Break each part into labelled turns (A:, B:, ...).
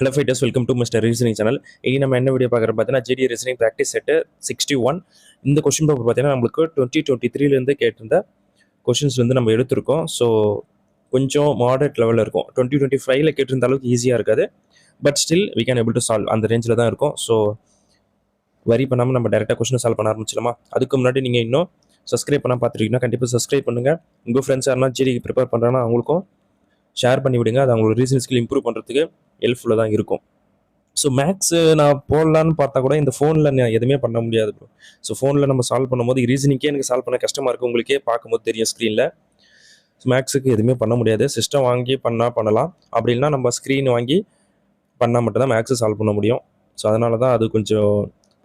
A: Hello fighters, welcome to mister reasoning channel. இனி நம்ம என்ன வீடியோ பார்க்குறோம் பார்த்தீங்கன்னா, ஜிடி ரீசனிங் ப்ராக்டிஸ் செட்டு 61. இந்த கொஸ்டின் பேப்பர் பார்த்தீங்கன்னா நம்மளுக்கு 2023 கேட்டிருந்த கொஷின்ஸ்லேருந்து நம்ம எடுத்திருக்கோம். ஸோ கொஞ்சம் மாடரேட் லெவலில் இருக்கும். 2025 கேட்டிருந்த அளவுக்கு ஈஸியாக இருக்காது, but still we can able to solve. அந்த ரேஞ்சில் தான் இருக்கும். ஸோ வரி பண்ணாமல் நம்ம டேரெக்டாக கொஸ்டின் சால்வ் பண்ண ஆரம்பிச்சிடலாமா? அதுக்கு முன்னாடி நீங்கள் இன்னும் சப்ஸ்கிரைப் பண்ணால் பார்த்துருக்கீங்கன்னா கண்டிப்பாக சப்ஸ்கிரைப் பண்ணுங்கள். உங்கள் ஃப்ரெண்ட்ஸ் யாருன்னா ஜிடிக்கு ப்ரிப்பேர் பண்ணுறாங்கன்னா அவங்களுக்கும் ஷேர் பண்ணி விடுங்க. அது அவங்களோட ரீசனிங் ஸ்கில் இம்ப்ரூவ் பண்ணுறதுக்கு ஹெல்ப்ஃபுல்லாக தான் இருக்கும். ஸோ மேக்ஸ் நான் போடலான்னு பார்த்தா கூட இந்த ஃபோனில் நான் எதுவுமே பண்ண முடியாது ப்ரோ. ஸோ ஃபோனில் நம்ம சால்வ் பண்ணும்போது ரீசனிங்கே எனக்கு சால்வ் பண்ண கஷ்டமாக இருக்குது. உங்களுக்கே பார்க்கும்போது தெரியும் ஸ்க்ரீனில். மேக்ஸுக்கு எதுவுமே பண்ண முடியாது. சிஸ்டம் வாங்கி பண்ணலாம். அப்படி இல்லைனா நம்ம ஸ்க்ரீன் வாங்கி பண்ணால் மட்டும்தான் மேக்ஸு சால்வ் பண்ண முடியும். ஸோ அதனால தான் அது கொஞ்சம்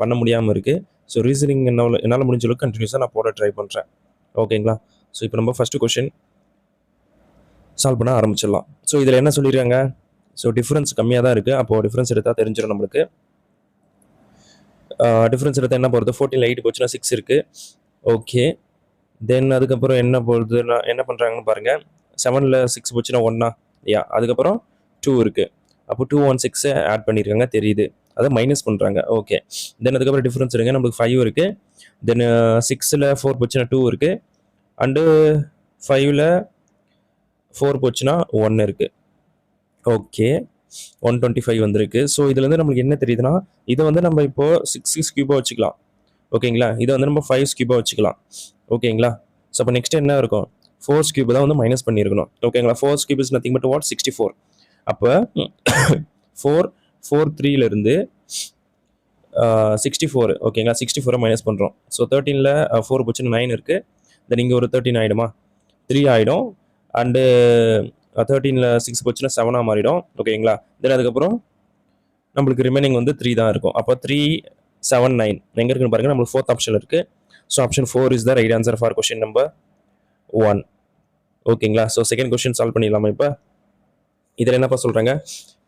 A: பண்ண முடியாமல் இருக்குது. ஸோ ரீசனிங் என்னால் முடிஞ்ச அளவுக்கு கண்டினியூஸாக நான் போட ட்ரை பண்ணுறேன். ஓகேங்களா? ஸோ இப்போ நம்ம ஃபஸ்ட்டு கொஷின் சால்வ் பண்ண ஆரம்பிச்சிடலாம். ஸோ இதில் என்ன சொல்லியிருக்காங்க? ஸோ டிஃப்ரென்ஸ் கம்மியாக தான் இருக்குது. அப்போது டிஃப்ரென்ஸ் எடுத்தால் தெரிஞ்சிடும் நம்மளுக்கு. டிஃப்ரென்ஸ் எடுத்தால் என்ன போகிறது? 14 8 போச்சுன்னா 6 இருக்குது. ஓகே, தென் அதுக்கப்புறம் என்ன போகுதுன்னா என்ன பண்ணுறாங்கன்னு பாருங்கள். 7ல் 6 போச்சுன்னா 1 யா, அதுக்கப்புறம் 2 இருக்குது. அப்போ 2 1 6 ஆட் பண்ணியிருக்காங்க தெரியுது. அதை மைனஸ் பண்ணுறாங்க. ஓகே, தென் அதுக்கப்புறம் டிஃப்ரென்ஸ் எடுங்க. நம்மளுக்கு 5 இருக்குது. தென் 6ல் 4 போச்சுன்னா 2 இருக்குது. அண்டு 5ல் 4 போச்சுன்னா 1 இருக்குது. ஓகே, 125 வந்திருக்கு. ஸோ இதுலேருந்து நம்மளுக்கு என்ன தெரியுதுன்னா, இதை வந்து நம்ம இப்போது 6 கியூபாக வச்சுக்கலாம். ஓகேங்களா? இதை வந்து நம்ம 5 கியூபாக வச்சுக்கலாம். ஓகேங்களா? ஸோ அப்போ நெக்ஸ்ட் என்ன இருக்கும்? 4 கியூப் தான் வந்து மைனஸ் பண்ணியிருக்கணும். ஓகேங்களா? 4 cube is nothing but what? 64. அப்போ 443லேருந்து 64. ஓகேங்களா? 64 மைனஸ் பண்ணுறோம். ஸோ 13ல் 4 போச்சுன்னா 9 இருக்குது. தென் இங்கே ஒரு 13 ஆகிடுமா? 3 ஆகிடும். அண்டு 13ல் 6 போச்சுன்னா 7 மாறிடும். ஓகேங்களா? தென் அதுக்கப்புறம் நம்மளுக்கு ரிமைனிங் வந்து 3 தான் இருக்கும். அப்போ 3 7 9 எங்கே இருக்குன்னு பாருங்கள். நம்மளுக்கு 4th ஆப்ஷன் இருக்குது. So option 4 is the right answer for question number 1. ஓகேங்களா? ஸோ செகண்ட் கொஸ்டின் சால்வ் பண்ணிடலாமா? இப்போ இதில் என்னப்பா சொல்கிறாங்க?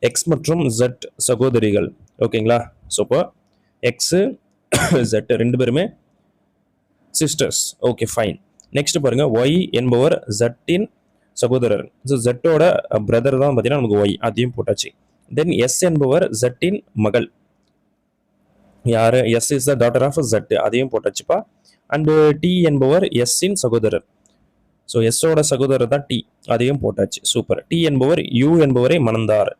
A: எக்ஸ் மற்றும் ஜெட் சகோதரிகள். ஓகேங்களா? ஸோ இப்போ எக்ஸு ஜெட் ரெண்டு பேருமே சிஸ்டர்ஸ். Okay, fine. நெக்ஸ்ட் பாருங்கள், ஒய் என்பவர் ஜெட்டின் சகோதரர். ஸோ ஜெட்டோட பிரதர் தான் பார்த்தீங்கன்னா நமக்கு ஒய், அதையும் போட்டாச்சு. தென் எஸ் என்பவர் ஜெட்டின் மகள். யார்? S is the daughter of Jet, அதையும் போட்டாச்சுப்பா. அண்டு டி என்பவர் எஸ்ஸின் சகோதரர். ஸோ எஸ்ஸோட சகோதரர் தான் டி, அதையும் போட்டாச்சு. சூப்பர். டி என்பவர் யூ என்பவரை மணந்தார்.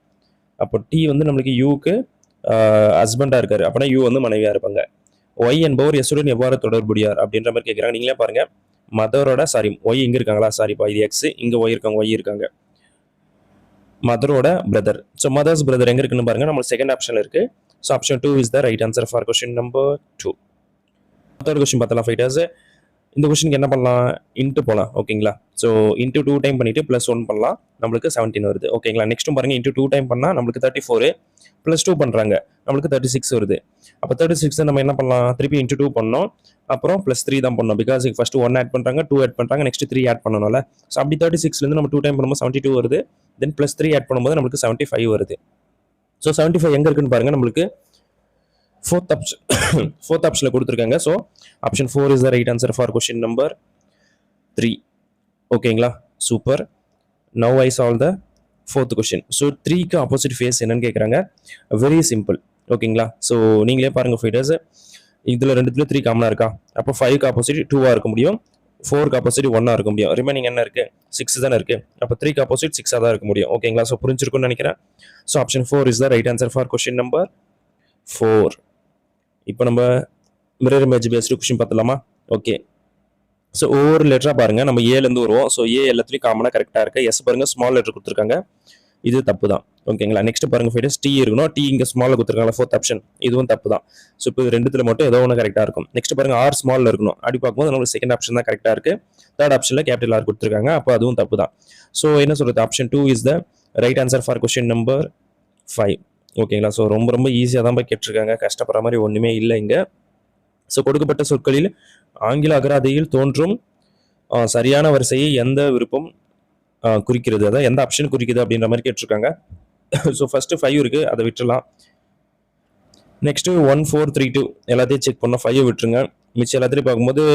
A: அப்போ டி வந்து நம்மளுக்கு யூக்கு ஹஸ்பண்டாக இருக்காரு. அப்படின்னா யூ வந்து மனைவியாக இருப்பாங்க. ஒய் என்பவர் எஸ்ஸுடன் எவ்வாறு தொடர்புடையார் அப்படின்ற மாதிரி கேட்குறாங்க. நீங்களே பாருங்க, மதரோட ஒய் இங்கே இருக்காங்களா? சாரிப்பா, இது எக்ஸ், இங்கே ஒய் இருக்காங்க, ஒய் இருக்காங்க. மதரோட பிரதர். ஸோ மதர்ஸ் பிரதர் எங்கே இருக்குன்னு பாருங்க. நம்ம செகண்ட் ஆப்ஷனில் இருக்கு. So option 2 is the right answer for question number 2. Third question பார்த்தலாம் ஃபைட்டர்ஸ். இந்த கொஸ்டினுக்கு என்ன பண்ணலாம்? இன்ட்டு போகலாம். ஓகேங்களா? ஸோ இன்ட்டு 2 டைம் பண்ணிட்டு +1 பண்ணலாம். நம்மளுக்கு 17 வருது. ஓகேங்களா? நெக்ஸ்ட்டும் பாருங்க, இன்ட்டு 2 டைம் பண்ணால் நம்மளுக்கு 34, +2 பண்ணுறாங்க, நம்மளுக்கு 36 வருது. அப்போ 36 நம்ம என்ன பண்ணலாம்? திருப்பி இன்ட்டு 2 பண்ணோம், அப்புறம் +3 தான் பண்ணோம். பிகாஸ் ஃபர்ஸ்ட் 1 ஆட் பண்ணுறாங்க, 2 ஆட் பண்ணுறாங்க, நெக்ஸ்ட் 3 ஆட் பண்ணணும்ல. ஸோ அப்படி 36லேருந்து நம்ம 2 டைம் பண்ணும்போது 72 வருது. தென் +3 ஆட் பண்ணும்போது நம்மளுக்கு 75 வருது. ஸோ 75 எங்கே இருக்குன்னு பாருங்க. நம்மளுக்கு ஃபோர்த் ஆப்ஷனில் கொடுத்துருக்காங்க. So option 4 is the right answer for question number 3. ஓகேங்களா? Super. Now I solve the fourth question. So 3க்கு ஆப்போசிட் ஃபேஸ் என்னன்னு கேட்குறாங்க. Very simple. ஓகேங்களா? ஸோ நீங்களே பாருங்கள் ஃபைட்டர்ஸ், இதில் 2த்துல 3 காமனாக இருக்கா? அப்போ 5க்கு ஆப்போசிட் 2ஆக இருக்க முடியும், 4க்கு ஆப்போசிட் 1ஆக இருக்க முடியும். ரிமைனிங் என்ன இருக்குது? 6 தானே இருக்குது. அப்போ 3க்கு ஆப்போசிட் 6ஆக தான் இருக்க முடியும். ஓகேங்களா? ஸோ புரிஞ்சிருக்கும்னு நினைக்கிறேன். So option 4 is the right answer for question number 4. இப்போ நம்ம மிரர் இமேஜ் பேஸ்டு கொஸ்டின் பார்த்துலாமா? ஓகே. ஸோ ஒவ்வொரு லெட்டராக பாருங்கள். நம்ம ஏலேருந்து வருவோம். ஸோ ஏ எல்லாத்துலேயும் காமனாக கரெக்டாக இருக்குது. எஸ் பாருங்கள், ஸ்மால் லெட்டர் கொடுத்துருக்காங்க, இது தப்பு தான். ஓகேங்களா? நெக்ஸ்ட் பாருங்கள் ஃபைட்டர்ஸ், டி இருக்கணும். டி இங்கே ஸ்மாலில் கொடுத்துருக்காங்க, 4th ஆப்ஷன், இதுவும் தப்பு தான். ஸோ இப்போ இது ரெண்டுத்தில் மட்டும் ஏதோ ஒன்று கரெக்டாக இருக்கும். நெக்ஸ்ட் பாருங்கள், ஆர் ஸ்மாலில் இருக்கணும். அப்படி பார்க்கும்போது நம்மளுக்கு செகண்ட் ஆப்ஷன் தான் கரெக்டாக இருக்குது. தேர்ட் ஆப்ஷனில் கேபிட்டல் ஆர் கொடுத்துருக்காங்க, அப்போ அதுவும் தப்பு தான். ஸோ என்ன சொல்கிறது? Option 2 is the right answer for question number 5. ஓகேங்களா? ஸோ ரொம்ப ரொம்ப ஈஸியாக தான் போய் கேட்டிருக்காங்க. கஷ்டப்படுற மாதிரி ஒன்றுமே இல்லை இங்கே. ஸோ கொடுக்கப்பட்ட சொற்களில் ஆங்கில அகராதியில் தோன்றும் சரியான வரிசையை எந்த விருப்பம் குறிக்கிறது, அதாவது எந்த ஆப்ஷன் குறிக்குது அப்படின்ற மாதிரி கேட்டிருக்காங்க. ஸோ ஃபஸ்ட்டு 5 இருக்குது, அதை விட்டுடலாம். நெக்ஸ்ட்டு 1 4 3 2 எல்லாத்தையும் செக் பண்ணோம். 5 விட்டுருங்க. மிச்சம் எல்லாத்தையும் பார்க்கும்போது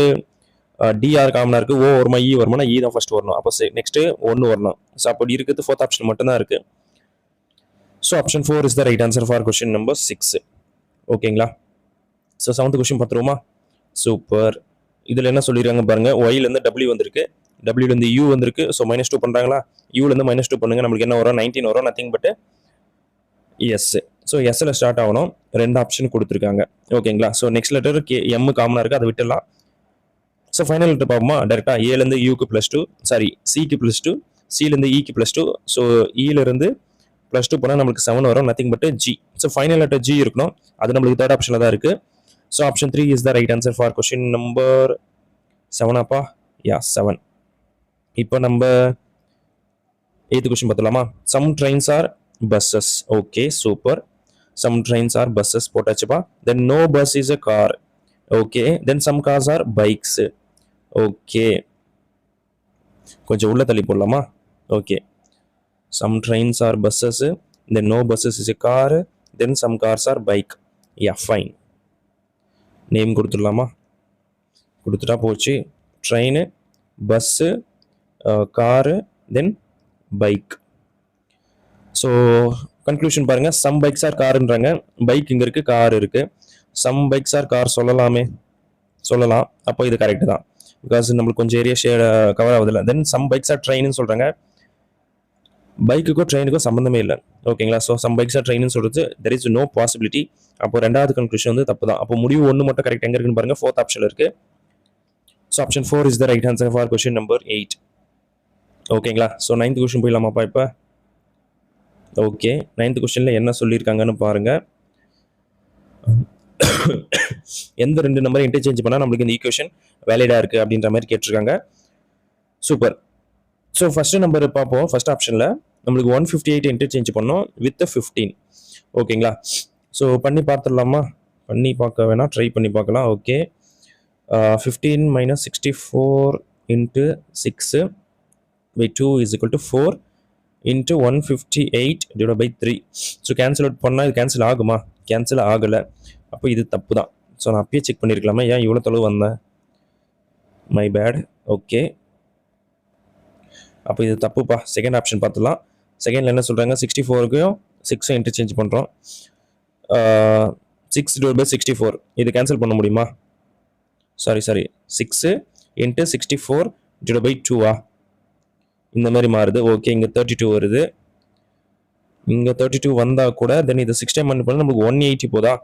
A: டிஆர் காமனாக இருக்குது. ஓ வருமா, இ வருமானா? இ தான் ஃபஸ்ட் வரணும். அப்போ நெக்ஸ்ட்டு 1 வரணும். ஸோ அப்படி இருக்கிறது 4th ஆப்ஷன் மட்டும்தான் இருக்குது. So option 4 is the right answer for question number 6. ஓகேங்களா? ஸோ 7th கொஸ்டின் பார்த்துருவோமா? சூப்பர். இதில் என்ன சொல்லிடுறாங்க பாருங்க, ஒய்லேருந்து டபிள்யூ வந்திருக்கு, டபிள்யூலேருந்து யூ வந்திருக்கு. ஸோ -2 பண்ணுறாங்களா? யூலேருந்து -2 பண்ணுங்க, நம்மளுக்கு என்ன வரும்? 19 வரும். Nothing but S. ஸோ எஸ்ஸில் ஸ்டார்ட் ஆகணும். 2 ஆப்ஷன் கொடுத்துருக்காங்க. ஓகேங்களா? ஸோ நெக்ஸ்ட் லெட்டர் எம் காமனாக இருக்குது, அதை விட்டுடலாம். ஸோ ஃபைனல் லெட்டர் பார்ப்போமா? டேரெக்டாக ஏலேருந்து யூக்கு +2, சாரி சிக்கு +2, சிலேருந்து இக்கு +2. ஸோ இலேருந்து +2 போனால் நம்மளுக்கு 7 வரும். Nothing but G. So final letter G இருக்கணும். அது நம்மளுக்கு தேர்ட் ஆப்ஷனில் தான் இருக்குது. So option 3 is the right answer for question number 7 அப்பா. யா 7. இப்போ நம்ம 8th கொஸ்டின் பார்த்துலாமா? Some trains are buses. Okay super. Some trains are buses போட்டாச்சுப்பா. Then no bus is a car. Okay. Then some cars are bikes. Okay, கொஞ்சம் உள்ள தள்ளி போடலாமா? Okay. Some trains are buses, then no buses is a car, then some cars are bike. Yeah fine. Name கொடுத்துடலாமா? கொடுத்துட்டா போச்சு. Train, bus, car, then bike. So conclusion பாருங்க, some bikes are காருன்றாங்க, bike இங்கே இருக்குது, கார் இருக்குது. Some bikes R car சொல்லலாமே, சொல்லலாம். அப்போ இது கரெக்ட் தான், பிகாஸ் நம்மளுக்கு கொஞ்சம் area cover ஆகுதில்ல. Then some bikes R ட்ரெயின்னு சொல்கிறாங்க, பைக்குக்கும் ட்ரெயினுக்கும் சம்மந்தமே இல்லை. ஓகேங்களா? ஸோ சம் பைக்ஸ் ஆர் ட்ரெயின்னு சொல்கிறது தெர் இஸ் நோ பாசிபிலிட்டி. அப்போ ரெண்டாவது கன்க்ளூஷன் வந்து தப்பு தான். அப்போ முடிவு ஒன்று மட்டும் கரெக்ட் எங்கே இருக்குன்னு பாருங்க, 4th ஆப்ஷனில் இருக்குது. So option 4 is the right answer for question number 8. ஓகேங்களா? ஸோ 9th கொஸ்டின் போயிடலாமாப்பா இப்போ? ஓகே, 9th கொஸ்டினில் என்ன சொல்லியிருக்காங்கன்னு பாருங்கள். எந்த 2 நம்பரை இன்டர்சேஞ்ச் பண்ணால் நம்மளுக்கு இந்த ஈக்குவேஷன் வேலிடாக இருக்குது அப்படின்ற மாதிரி கேட்டிருக்காங்க. சூப்பர். ஸோ ஃபஸ்ட்டு நம்பர் பார்ப்போம். ஃபஸ்ட் ஆப்ஷனில் நம்மளுக்கு 158 இன்டர்சேஞ்ச் பண்ணோம் வித் 15. ஓகேங்களா? ஸோ பண்ணி பார்த்துடலாமா? பண்ணி பார்க்க வேணாம், ட்ரை பண்ணி பார்க்கலாம். Okay. 15 - 64 × 6 by 2 is equal to 4 × 158 divided by 3. So cancel out பண்ணால் இது கேன்சல் ஆகுமா? கேன்சல் ஆகலை. அப்போ இது தப்பு தான். ஸோ நான் அப்பயே செக் பண்ணியிருக்கலாமா? ஏன் இவ்வளோ தொலைவு வந்தேன்? My bad. ஓகே, அப்போ இது தப்புப்பா. செகண்ட் ஆப்ஷன் பார்த்துலாம். செகண்டில் என்ன சொல்கிறாங்க? 64க்கும் 6 இன்டர்சேஞ்ச் பண்ணுறோம். 6 divided by 64 இது கேன்சல் பண்ண முடியுமா? சாரி 6 × 64 divided by 2 இந்த மாதிரி மாறுது. ஓகே, இங்கே 32 வருது. இங்கே 32 வந்தால் கூட தென் இது 6 டைம் பண்ணி நமக்கு 180 போதா?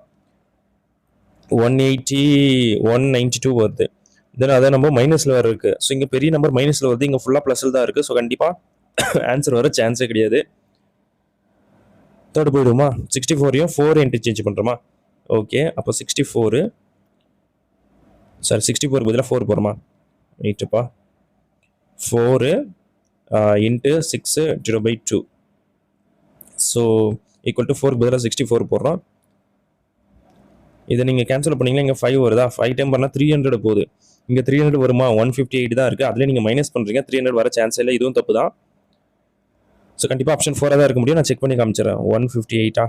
A: 192 வருது. தென் அதை நம்ம மைனஸில் வர இருக்குது. ஸோ இங்கே பெரிய நம்பர் மைனஸில் வருது, இங்கே ஃபுல்லாக ப்ளஸில் தான் இருக்குது. ஸோ கண்டிப்பாக ஆன்சர் வர சான்ஸே கிடையாது. தேர்ட் போயிடுமா? 64யும் 4 இன்டர்சேஞ்ச் பண்ணுறோமா? ஓகே, அப்போ 64 பதிலாக 4 போகிறோமா? 8பா. 4 × 6 divided by 2. So equal to 4 பதிலாக 64 போடுறோம். இதை நீங்கள் கேன்சல் பண்ணிங்கன்னா இங்கே 5 வருதா? 5 டைம் பண்ணால் 300 போகுது. இங்கே 300 வருமா? 158 தான் இருக்குது. அதில் நீங்கள் மைனஸ் பண்ணுறீங்க, 300 வர சான்ஸ் இல்லை. இதுவும் தப்பு தான். ஸோ கண்டிப்பாக ஆப்ஷன் 4 தான் இருக்க முடியும். நான் செக் பண்ணி காமிச்சிடறேன். 158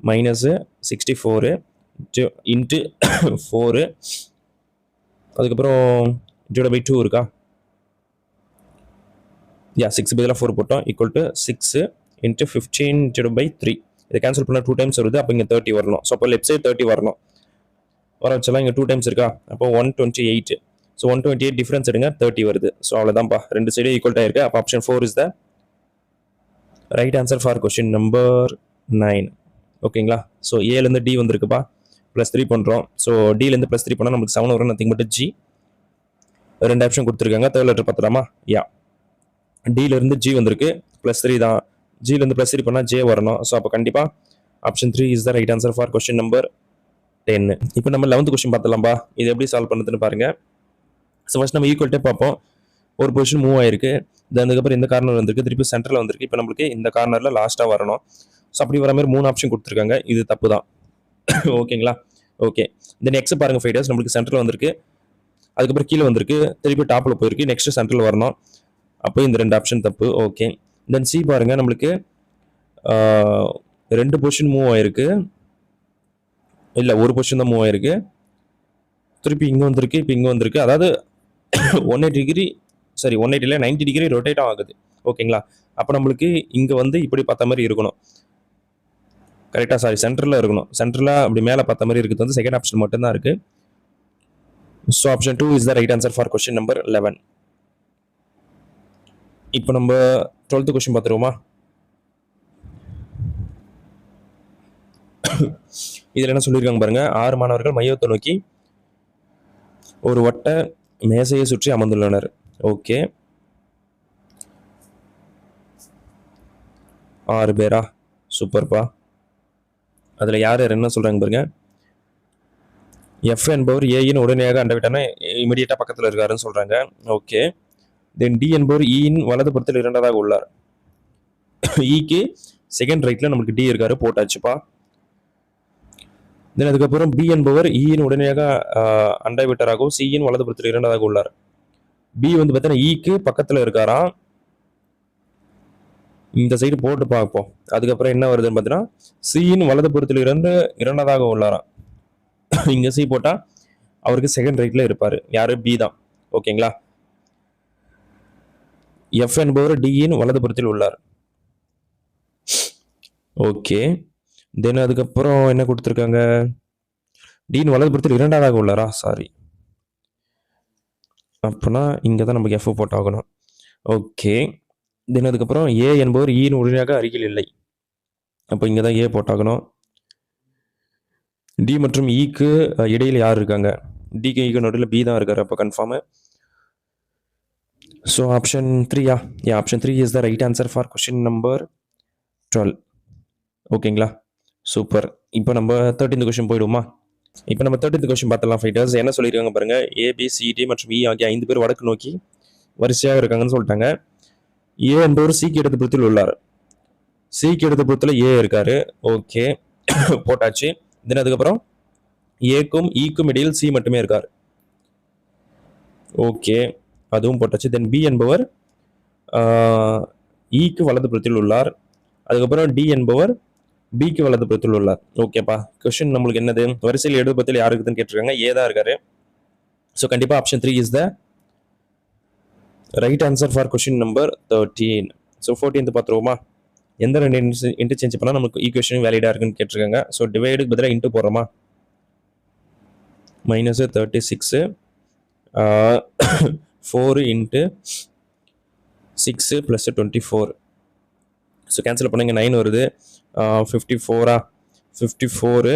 A: -64 × 4 அதுக்கப்புறம் divided by 2 இருக்கா? 6 பதிலாக 4 போட்டோம். Equal to 6 × 15 divided by 3. இதை கேன்சல் பண்ணால் 2 டைம்ஸ் வருது. அப்போ இங்கே 30 வரணும். ஸோ அப்போ லெஃப்ட் சைடு 30 வரணும். வர வச்சலாம். இங்கே 2 டைம்ஸ் இருக்கா? அப்போ 128. ஸோ 128 டிஃப்ரென்ஸ் எடுங்க, 30 வருது. ஸோ அவ்வளோதான்ப்பா, ரெண்டு சைடும் ஈக்குவல் ஆயிருக்கு. அப்போ option 4 is the right answer for question number 9. ஓகேங்களா? ஸோ ஏலேருந்து டி வந்துருக்குப்பா, +3 பண்ணுறோம். ஸோ டிலேருந்து +3 பண்ணால் நமக்கு 7 வரும். Nothing but G. 2 ஆப்ஷன் கொடுத்துருக்காங்க. தேர்ட் லெட்டர் பார்த்துலாமா? யா, டிலேருந்து ஜி வந்திருக்கு, +3 தான். ஜிலேருந்து +3 பண்ணால் ஜே வரணும். ஸோ அப்போ கண்டிப்பாக option 3 is the right answer for question number 10. இப்போ நம்ம 11th கொஸ்டின் பார்த்துலாம்பா. இது எப்படி சால்வ் பண்ணுறதுன்னு பாருங்க. ஸோ ஃபர்ஸ்ட் நம்ம ஈக்குவல்ட்டே பார்ப்போம். ஒரு பொசிஷன் மூவ் ஆயிருக்கு. அதுக்கப்புறம் இந்த கார்னர் வந்திருக்கு, திருப்பி சென்டரில் வந்திருக்கு. இப்போ நம்மளுக்கு இந்த கார்னரில் லாஸ்ட்டாக வரணும். ஸோ அப்படி வர மாதிரி 3 ஆப்ஷன் கொடுத்துருக்காங்க. இது தப்பு தான். ஓகேங்களா? ஓகே, தென் எக்ஸ் பாருங்கள் 5 டேஸ் நம்மளுக்கு சென்டரில் வந்திருக்கு, அதுக்கப்புறம் கீழே வந்திருக்கு, திருப்பி டாப்பில் போயிருக்கு, நெக்ஸ்ட் சென்டரில் வரணும். அப்போ இந்த 2 ஆப்ஷன் தப்பு. ஓகே, தென் சி பாருங்கள், நம்மளுக்கு 2 பொசிஷன் மூவ் ஆயிருக்கு, இல்லை ஒரு பொசிஷன் தான் மூவ் ஆயிருக்கு. திருப்பி இங்கே வந்திருக்கு, இப்போ இங்கே வந்திருக்கு. அதாவது 180 டிகிரி, சரி 180 90 டிகிரி ரொட்டேட் ஆகுது. ஓகேங்களா? அப்போ நம்மளுக்கு இங்கே வந்து இப்படி பார்த்த மாதிரி இருக்கணும். கரெக்டாக சாரி சென்டரில் இருக்கணும். சென்டரில் அப்படி மேலே பார்த்த மாதிரி இருக்கிறது வந்து செகண்ட் ஆப்ஷன் மட்டும்தான் இருக்குது. So option 2 is the right answer for question number 11. இப்போ நம்ம 12th கொஸ்டின் பார்த்துருவோமா? இதில் என்ன சொல்லியிருக்காங்க பாருங்க. 6 மாணவர்கள் மையத்தை நோக்கி ஒரு வட்ட மேசையை சுற்றி அமர்ந்துள்ளனர். ஓகே, 6 பேரா? சூப்பர்ப்பா. அதில் யார் யார் என்ன சொல்கிறாங்க பாருங்க. எஃப் என்பவர் ஏயின் உடனடியாக அண்டவிட்டான இமிடியேட்டாக பக்கத்தில் இருக்காருன்னு சொல்கிறாங்க. ஓகே, தென் டி என்பவர் ஈயின் வலது புறத்தில் இரண்டாவதாக உள்ளார். ஈக்கு செகண்ட் ரைட்டில் நம்மளுக்கு டி இருக்காரு, போட்டாச்சுப்பா. தென் அதுக்கப்புறம் பி என்பவர் ஈயின் உடனடியாக அண்டவிட்டராகவும் சியின் வலது புறத்தில் இரண்டாவதாக உள்ளார். பி வந்து பார்த்தீங்கன்னா ஈக்கு பக்கத்தில் இருக்காராம். இந்த சைடு போட்டு பார்ப்போம். அதுக்கப்புறம் என்ன வருதுன்னு பார்த்தீங்கன்னா சியின் வலது புறத்தில் இரண்டாவதாக உள்ளாராம். இங்க சி போட்டா அவருக்கு செகண்ட் ரைட்ல இருப்பாரு. யாரு? பி தான். ஓகேங்களா? எஃப் என்பவர் டியின் வலது புறத்தில் உள்ளார். ஓகே, தென் அதுக்கப்புறம் என்ன கொடுத்துருக்காங்க? டியின் வலது புறத்தில் இரண்டாவதாக உள்ளாரா? சாரி, அப்போனா இங்கே தான் நமக்கு எஃப் போட்டாகணும். ஓகே, தென் அதுக்கப்புறம் ஏ என்பவர் ஈயின் உடனடியாக அருகில் இல்லை. அப்போ இங்கே தான் ஏ போட்டாகணும். டி மற்றும் ஈக்கு இடையில் யார் இருக்காங்க? டிக்கு ஈக்கு நடுவில் பி தான் இருக்காரு. அப்போ கன்ஃபார்மு. ஸோ ஆப்ஷன் 3யா? Option 3 is the right answer for question number 12. ஓகேங்களா? சூப்பர். இப்போ நம்ம 13th கொஸ்டின் போயிடுவோமா? இப்போ நம்ம 13th கொஸ்டின் பார்த்தலாம் ஃபைட்டர்ஸ். என்ன சொல்லியிருக்காங்க பாருங்க. ஏபிசிடி மற்றும் இ ஆகிய 5 பேர் வடக்கு நோக்கி வரிசையாக இருக்காங்கன்னு சொல்லிட்டாங்க. ஏ என்பவர் சிக்கு இடது புறத்தில் உள்ளார். சிக்கு இடது புறத்தில் ஏ இருக்காரு. ஓகே, போட்டாச்சு. தென் அதுக்கப்புறம் ஏக்கும் ஈக்கும் இடையில் சி மட்டுமே இருக்கார். ஓகே, அதுவும் போட்டாச்சு. தென் பி என்பவர் ஈக்கு வலது புறத்தில் உள்ளார். அதுக்கப்புறம் டி என்பவர் பிக்கு வலது புறத்தில் உள்ளார். ஓகேப்பா. கொஸ்டின் நம்மளுக்கு என்னது? வரிசையில் இடது புறத்தில் யார் இருக்குதுன்னு கேட்டிருக்காங்க. ஏ தான் இருக்காரு. ஸோ கண்டிப்பா option 3 is the right answer for question number 13. So 14th பார்த்துருவோமா? எந்த ரெண்டு இன்டர்சேஞ்ச் பண்ணால் நமக்கு ஈக்குவேஷன் வேலிடாக இருக்குன்னு கேட்டிருக்காங்க. ஸோ டிவைடுக்கு பதிலாக இன்ட்டு போடுறோமா? -36 4 × 6 + 24. ஸோ கேன்சல் பண்ணுங்க. 9 வருது. 54 54.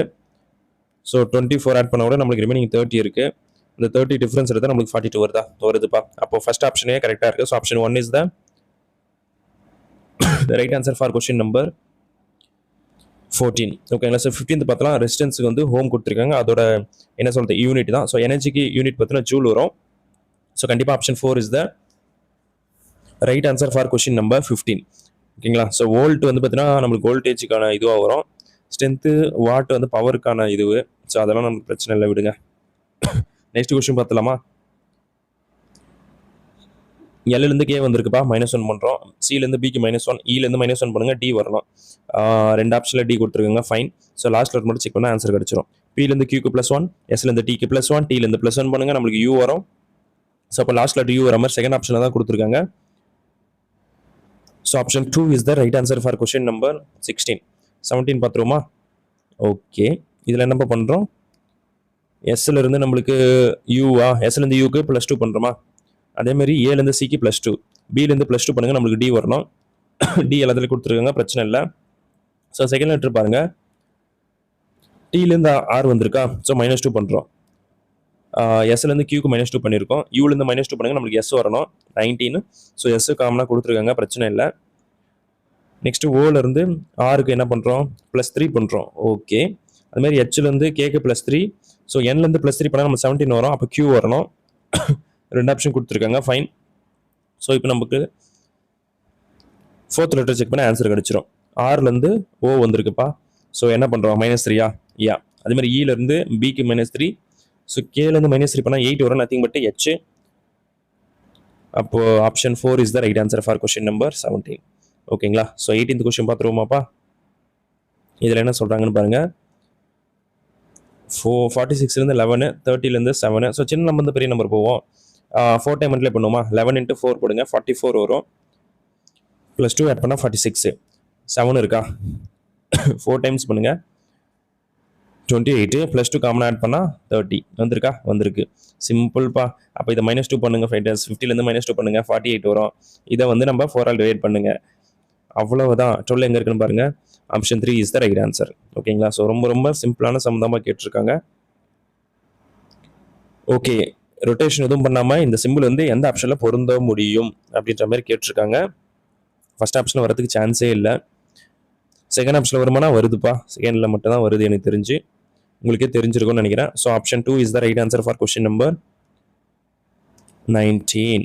A: ஸோ 24 ஆட் பண்ண கூட நம்மளுக்கு ரிமைனிங் 30 இருக்கு. இந்த 30 டிஃபரன்ஸ் எடுத்தால் நம்மளுக்கு 42 வருதுப்பா. அப்போ ஃபர்ஸ்ட் ஆப்ஷனே கரெக்டாக இருக்கு. So option 1 is the right answer for question number 14. ஓகேங்களா? ஸோ 15th பார்த்தலாம். ரெசிஸ்டன்ஸுக்கு வந்து ஹோம் கொடுத்துருக்காங்க. அதோட என்ன சொல்றது? யூனிட் தான். ஸோ எனர்ஜிக்கு யூனிட் பார்த்தீங்கன்னா ஜூல் வரும். ஸோ கண்டிப்பாக option 4 is the right answer for question number 15. ஓகேங்களா? ஸோ வோல்ட் வந்து பார்த்தீங்கன்னா நம்மளுக்கு வோல்டேஜுக்கான இதுவாக வரும். ஸ்ட்ரென்த்து வாட் வந்து பவருக்கான இதுவு. ஸோ அதெல்லாம் நமக்கு பிரச்சனை இல்லை, விடுங்க. நெக்ஸ்ட் கொஸ்டின் பார்த்தலாமா? எல்லேருந்து கே வந்திருக்குப்பா. -1 பண்ணுறோம். சிலேருந்து பிக்கு -1, இலேருந்து -1 பண்ணுங்க. டி வரணும். 2 ஆப்ஷனில் டி கொடுத்துருக்காங்க. ஃபைன். ஸோ லாஸ்ட்டில் மட்டும் செக் பண்ணால் ஆன்சர் கிடச்சிரும். பிலேருந்து கியூக்கு +1, எஸ்லேருந்து டிக்கு +1, டிலேருந்து +1 பண்ணுங்க. நம்மளுக்கு யூ வரும். ஸோ அப்போ லாஸ்ட்டில் யூ வர மாதிரி செகண்ட் ஆப்ஷனில் தான் கொடுத்துருக்காங்க. So option 2 is the right answer for question number 16. 17 பார்த்துருவோமா? ஓகே, இதில் என்னப்பா பண்ணுறோம்? எஸ்லேருந்து நம்மளுக்கு யூவா? எஸ்லேருந்து யூக்கு +2 பண்ணுறோமா? அதேமாதிரி ஏலேருந்து சிக்கு +2, பிலேருந்து +2 பண்ணுங்க. நம்மளுக்கு டி வரணும். டி எல்லாத்துலேயும் கொடுத்துருக்காங்க, பிரச்சனை இல்லை. ஸோ செகண்ட் லெட்டர் பாருங்க. டிலேருந்து ஆர் வந்திருக்கா? ஸோ -2 பண்ணுறோம். எஸ்லேருந்து கியூக்கு -2 பண்ணியிருக்கோம். யூலேருந்து -2 பண்ணுங்க. நம்மளுக்கு எஸ் வரணும் 19. ஸோ எஸ் காமனாக கொடுத்துருக்காங்க, பிரச்சனை இல்லை. நெக்ஸ்ட் ஓலேருந்து ஆருக்கு என்ன பண்ணுறோம்? +3 பண்ணுறோம். ஓகே, அதுமாதிரி ஹெச்லேருந்து கேக்கு +3. ஸோ என்லேருந்து +3 பண்ணால் நம்ம 17 வரும். அப்போ கியூ வரணும். 2 ஆப்ஷன் கொடுத்துருக்காங்க. ஃபைன். ஸோ இப்போ நமக்கு 4th லெட்டர் செக் பண்ண ஆன்சர் கிடச்சிரும். ஆர்லேருந்து ஓ வந்திருக்குப்பா. ஸோ என்ன பண்ணுறோம்? -3யா? யா. அதேமாதிரி இலேருந்து பிக்கு -3. ஸோ கேலேருந்து -3 பண்ணால் 8 வரும். Nothing but H. அப்போ option 4 is the right answer for question number 17. ஓகேங்களா? ஸோ 18th கொஸ்டின் பார்த்துருவோமாப்பா? இதில் என்ன சொல்கிறாங்கன்னு பாருங்க. 46லேருந்து 11, 30லேருந்து 7. ஸோ சின்ன நம்பர் பெரிய நம்பர் போவோம். 4 டைம் மல்டிப்ளை பண்ணுவோமா? 11 × 4 போடுங்க. 44 வரும். +2 ஆட் பண்ணால் 46. 7 இருக்கா? 4 டைம்ஸ் பண்ணுங்கள். 28 + 2 காமனாக ஆட் பண்ணால் 30 வந்திருக்கா? வந்திருக்கு. சிம்பிள்ப்பா. அப்போ இதை -2 பண்ணுங்கள் ஃபைட்டர்ஸ். 50லேருந்து -2 பண்ணுங்கள், 48 வரும். இதை வந்து நம்ம 4 ஆல் டிவைட் பண்ணுங்கள். அவ்வளவுதான். 12 எங்கே இருக்குன்னு பாருங்கள். Option 3 is the right answer. ஓகேங்களா? ஸோ ரொம்ப ரொம்ப சிம்பிளான சம்மந்தமாக கேட்டிருக்காங்க. ஓகே, ரொட்டேஷன் எதுவும் பண்ணாமல் இந்த சிம்பிள் வந்து எந்த ஆப்ஷனில் பொருந்த முடியும் அப்படின்ற மாதிரி கேட்டிருக்காங்க. ஃபர்ஸ்ட் ஆப்ஷனில் வரதுக்கு சான்ஸே இல்லை. செகண்ட் ஆப்ஷனில் வருமானா வருதுப்பா. செகண்டில் மட்டும் தான் வருது எனக்கு தெரிஞ்சு. உங்களுக்கே தெரிஞ்சிருக்கும்னு நினைக்கிறேன். So option 2 is the right answer for question number 19.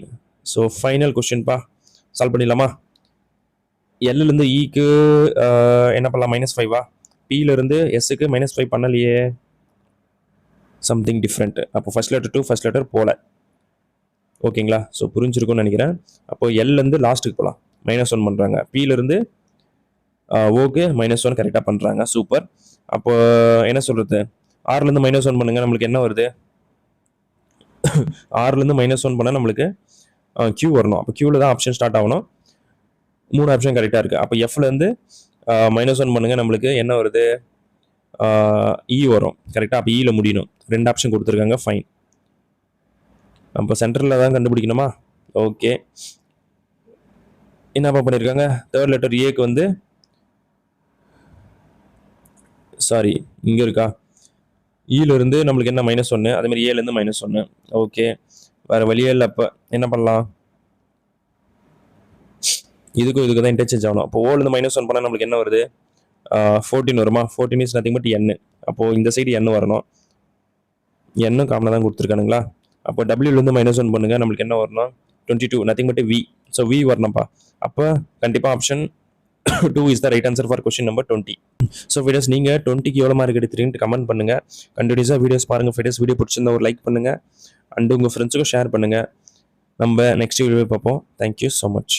A: So final கொஸ்டின்ப்பா. சால்வ் பண்ணிடலாமா? எல்லிருந்து இக்கு என்ன பண்ணலாம்? -5 பியிலிருந்து எஸ்ஸுக்கு -5 பண்ணலையே. Something different. அப்போ first letter to first letter போல. ஓகேங்களா? ஸோ புரிஞ்சிருக்கும்னு நினைக்கிறேன். அப்போ எல்லேருந்து லாஸ்ட்டுக்கு போகலாம். -1 பண்ணுறாங்க. பியிலிருந்து ஓகே -1 கரெக்டாக பண்ணுறாங்க. சூப்பர். அப்போ என்ன சொல்கிறது? ஆறுலேருந்து -1 பண்ணுங்கள். நம்மளுக்கு என்ன வருது? ஆறுலேருந்து -1 பண்ணால் நம்மளுக்கு கியூ வரணும். அப்போ கியூவில் தான் ஆப்ஷன் ஸ்டார்ட் ஆகணும். 3 ஆப்ஷன் கரெக்டாக இருக்குது. அப்போ எஃப்லேருந்து -1 பண்ணுங்கள். நம்மளுக்கு என்ன வருது? இ வரும். கரெக்டாக? அப்போ இயில் முடியணும். 2 ஆப்ஷன் கொடுத்துருக்காங்க. ஃபைன். அப்போ சென்டரில் தான் கண்டுபிடிக்கணுமா? ஓகே. என்னப்பா பண்ணியிருக்காங்க? தேர்ட் லெட்டர் ஏக்கு வந்து சாரி இங்கே இருக்கா? இருந்து நம்மளுக்கு என்ன -1, அதேமாதிரி ஏலேருந்து -1. ஓகே, வேறு வழியே இல்லை. அப்போ என்ன பண்ணலாம்? இதுக்கும் இதுக்கு தான் இன்டர்சேஞ்ச் ஆகணும். அப்போ ஓலேருந்து -1 பண்ணால் நம்மளுக்கு என்ன வருது? 14 வருமா? 14 இஸ் நத்திங் பட் என். அப்போது இந்த சைடு என் வரணும். என்னும் காமனாக தான் கொடுத்துருக்கானுங்களா? அப்போ டபிள்யூலேருந்து -1 பண்ணுங்கள். நம்மளுக்கு என்ன வரணும்? 22 nothing but V. So V வரணும்ப்பா. அப்போ கண்டிப்பாக option 2 is the right answer for question number 20. So videos நீங்கள் 20க்கு எவ்வளோ மார்க் எடுத்துருக்கீங்கன்னு கமெண்ட் பண்ணுங்கள். கண்டினியூஸாக வீடியோஸ் பாருங்கள். வீடியோஸ் பிடிச்சிருந்தா ஒரு லைக் பண்ணுங்கள். அண்டு உங்கள் ஃப்ரெண்ட்ஸுக்கும் ஷேர் பண்ணுங்கள். நம்ம நெக்ஸ்ட் வீடியோ பார்ப்போம். Thank you so much.